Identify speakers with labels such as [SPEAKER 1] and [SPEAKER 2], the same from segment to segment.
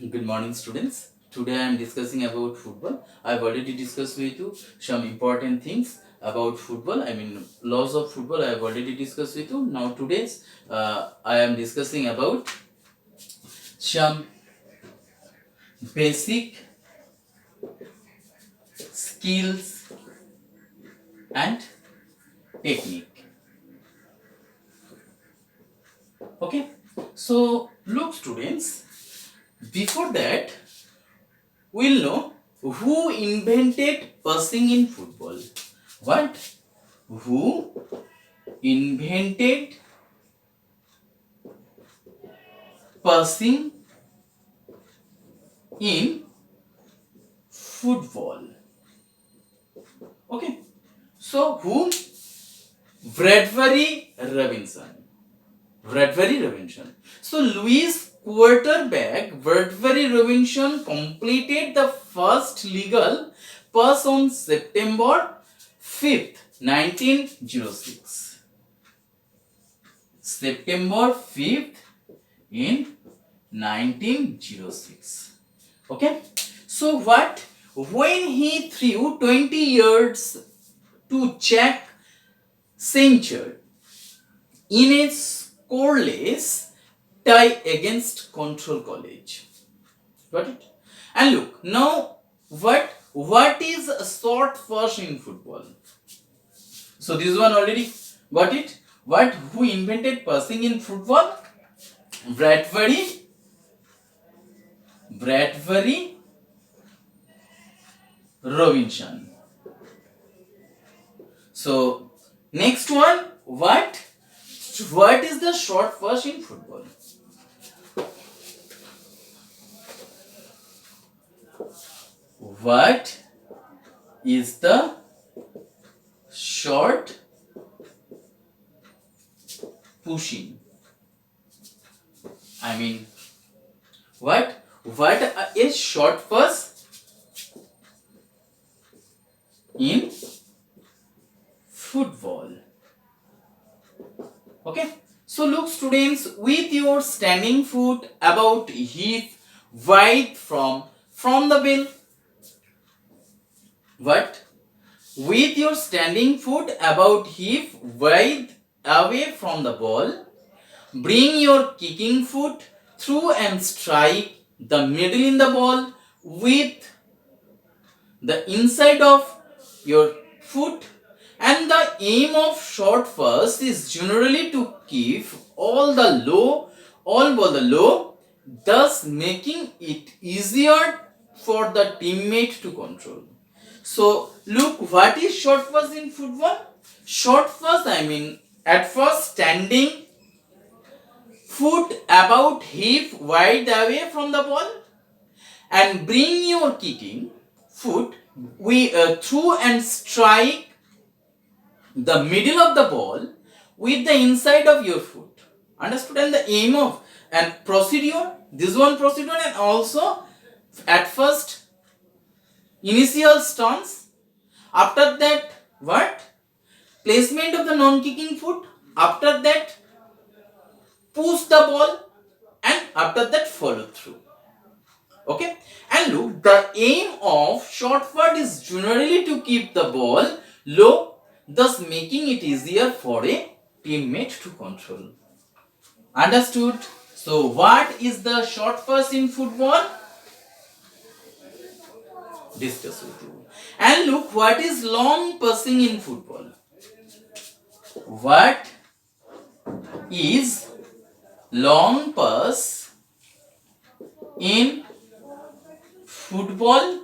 [SPEAKER 1] Good morning, students. Today I am discussing about football. I have already discussed with you some important things about football. I mean, laws of football. I have already discussed with you. Now today's I am discussing about some basic skills and technique. Okay. So look, students. Before that, we'll know who invented passing in football. What? Who invented passing in football? Okay. So who? Bradbury Robinson. Bradbury Robinson. So Louis quarterback Bradbury Robinson completed the first legal pass on September 5th, 1906. September 5th in 1906. Okay. So what? When he threw 20 yards to Jack Centre in a scoreless tie against Control College. Got it? And look, now what is a short pass in football? So this one already got it. What? Who invented passing in football? Bradbury Robinson. So next one, what is the short pass in football? What is the short pushing? I mean, what is short pass in football? Okay. So look, students, with your standing foot about hip wide from the ball. What? With your standing foot about hip wide away from the ball, bring your kicking foot through and strike the middle in the ball with the inside of your foot. And the aim of short pass is generally to keep all ball low, thus making it easier for the teammate to control. So look, what is short pass in football? Short pass, I mean, at first standing foot about hip wide away from the ball and bring your kicking foot through and strike the middle of the ball with the inside of your foot. Understood? And the aim of and procedure, this one procedure, and also at first initial stance. After that, what? Placement of the non-kicking foot. After that, push the ball, and after that, follow through. Okay. And look, the aim of short pass is generally to keep the ball low, thus making it easier for a teammate to control. Understood? So what is the short pass in football? Discuss with you. And look, what is long passing in football? What is long pass in football?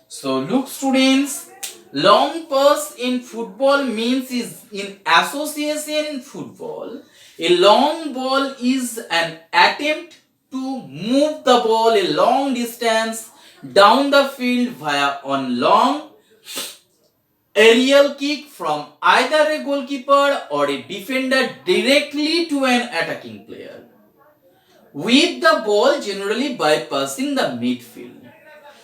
[SPEAKER 1] So look, students, long pass in football means is in association football. A long ball is an attempt to move the ball a long distance down the field via on long aerial kick from either a goalkeeper or a defender directly to an attacking player, with the ball generally bypassing the midfield.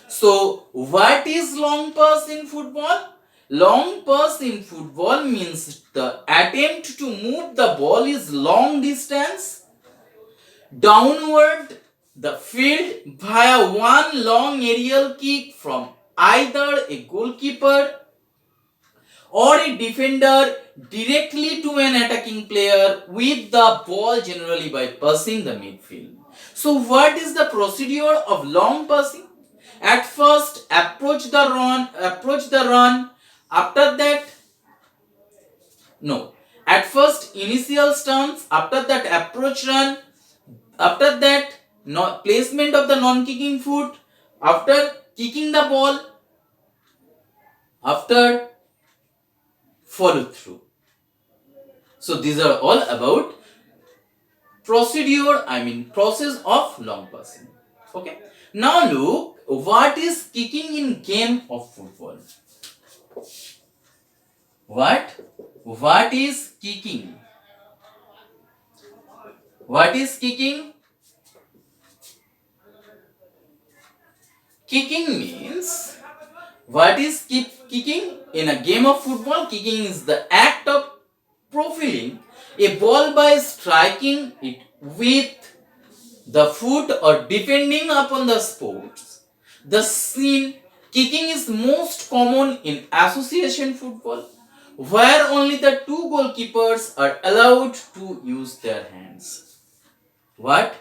[SPEAKER 1] So, what is long pass in football? Long pass in football means the attempt to move the ball is long distance downward the field via one long aerial kick from either a goalkeeper or a defender directly to an attacking player with the ball, generally by passing the midfield. So what is the procedure of long passing? At first approach the run, after that no at first initial stance, after that approach run, after that placement of the non-kicking foot, after kicking the ball, after follow through. So these are all about process of long passing. Okay. Now look, what is kicking in game of football? What is kicking? What is kicking? Kicking means, what is kicking in a game of football? Kicking is the act of profiling a ball by striking it with the foot or depending upon the sports. The scene kicking is most common in association football, where only the two goalkeepers are allowed to use their hands. What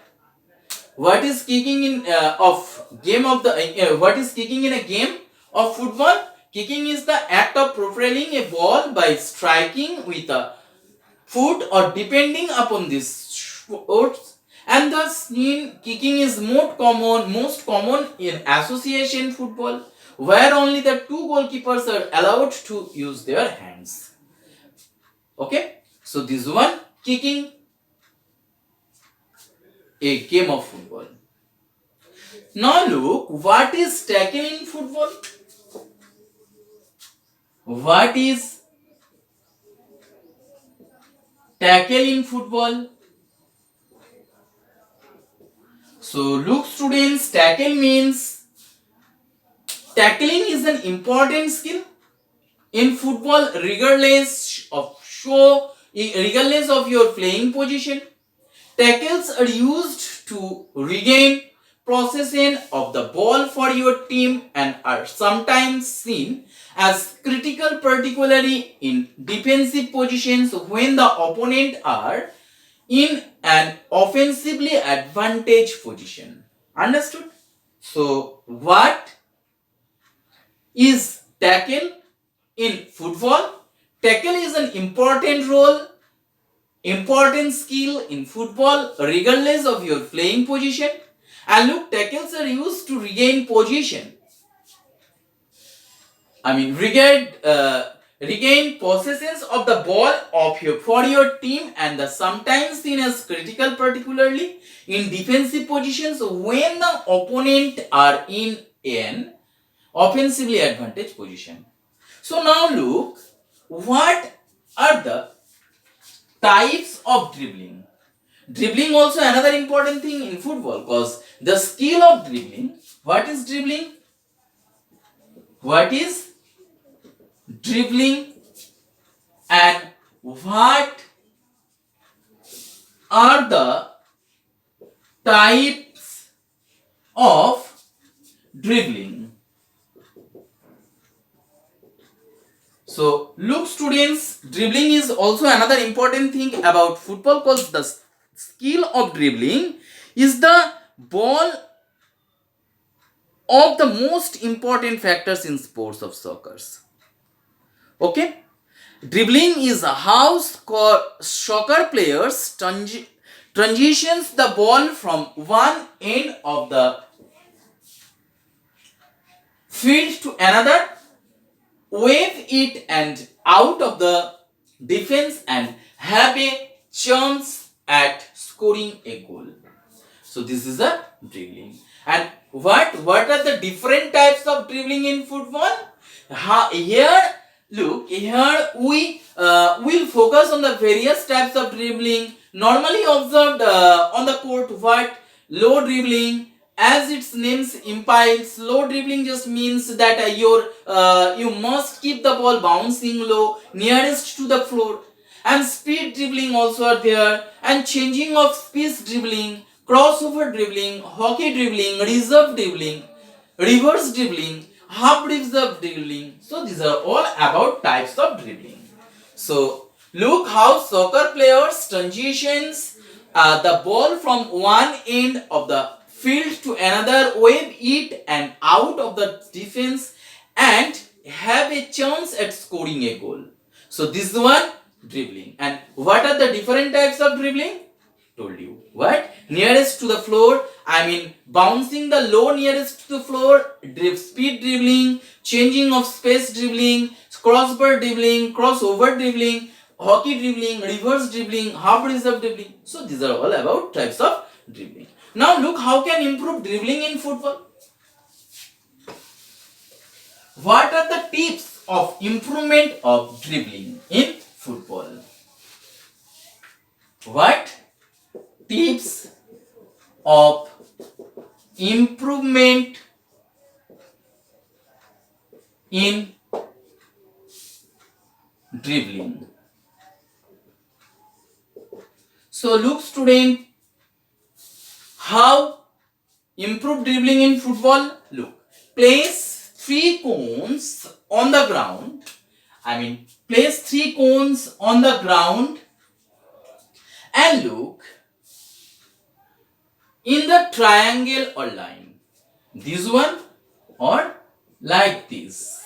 [SPEAKER 1] is kicking in what is kicking in a game of football? Kicking is the act of propelling a ball by striking with a foot or depending upon this sports, and thus kicking is most common in association football, where only the two goalkeepers are allowed to use their hands. Okay, so this one kicking a game of football. Now look, what is tackle in football? What is tackle in football? So look students, tackling is an important skill in football regardless of your playing position. Tackles are used to regain possession of the ball for your team and are sometimes seen as critical, particularly in defensive positions when the opponent are in an offensively advantaged position. Understood? So what is tackle in football? Tackle is an important skill in football regardless of your playing position. And look, tackles are used to regain position. Regain possessions of the ball for your team, and the sometimes seen as critical, particularly in defensive positions when the opponent are in an offensively advantaged position. So now look, what are the types of dribbling? Dribbling also another important thing in football, because the skill of dribbling. What is dribbling? What is dribbling, and what are the types of dribbling? So look students, dribbling is also another important thing about football, because the skill of dribbling is the ball of the most important factors in sports of soccer. Okay, dribbling is how soccer players transitions the ball from one end of the field to another, wave it and out of the defense, and have a chance at scoring a goal. So this is a dribbling. And what are the different types of dribbling in football? Here we will focus on the various types of dribbling normally observed on the court. What? Low dribbling, as its name implies. Low dribbling just means that you must keep the ball bouncing low, nearest to the floor. And speed dribbling also are there, and changing of pace dribbling, crossover dribbling, hockey dribbling, reserve dribbling, reverse dribbling, half reserve dribbling. So these are all about types of dribbling. So look how soccer players transitions the ball from one end of the field to another, wave it and out of the defense and have a chance at scoring a goal. So this one dribbling. And what are the different types of dribbling? Told you. What? Nearest to the floor, I mean bouncing the low nearest to the floor, speed dribbling, changing of space dribbling, crossbar dribbling, crossover dribbling, hockey dribbling, reverse dribbling, half reserve dribbling. So these are all about types of dribbling. Now look how can improve dribbling in football. What are the tips of improvement of dribbling in football? What tips of improvement in dribbling? So look student, how improve dribbling in football. Look, place 3 cones on the ground. Place 3 cones on the ground and look in the triangle or line. This one or like this.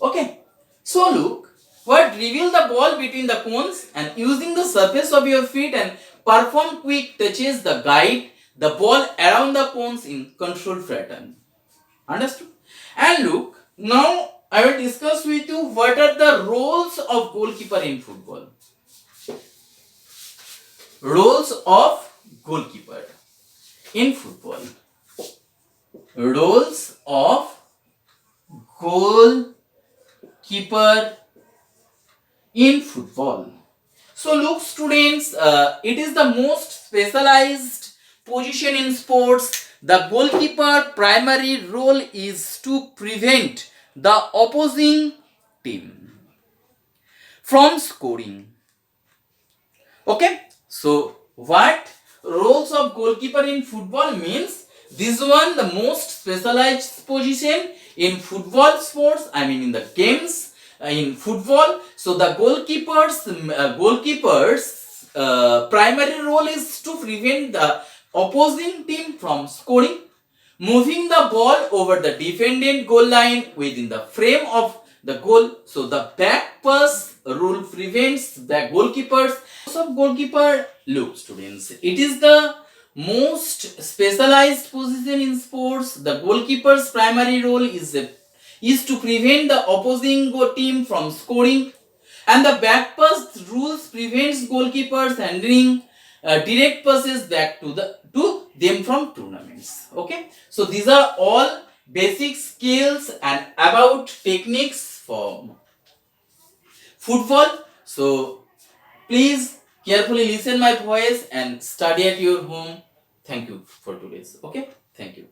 [SPEAKER 1] Okay. So look, what reveal the ball between the cones and using the surface of your feet and perform quick touches the guide the ball around the cones in controlled pattern. Understood? And look, now I will discuss with you what are the roles of goalkeeper in football. Roles of goalkeeper in football. Roles of goalkeeper in football. So look students, it is the most specialized position in sports. The goalkeeper primary role is to prevent the opposing team from scoring. Okay, so what roles of goalkeeper in football means? This one the most specialized position in football sports, in the games in football. So the goalkeeper's primary role is to prevent the opposing team from scoring, moving the ball over the defendant goal line within the frame of the goal. So the back pass rule prevents the goalkeepers. So goalkeeper, look students, it is the most specialized position in sports. The goalkeeper's primary role is to prevent the opposing team from scoring, and the back pass rules prevents goalkeepers handling direct passes back to them from tournaments. Okay, so these are all basic skills and about techniques for football. So please carefully listen my voice and study at your home. Thank you for today's. Okay, thank you.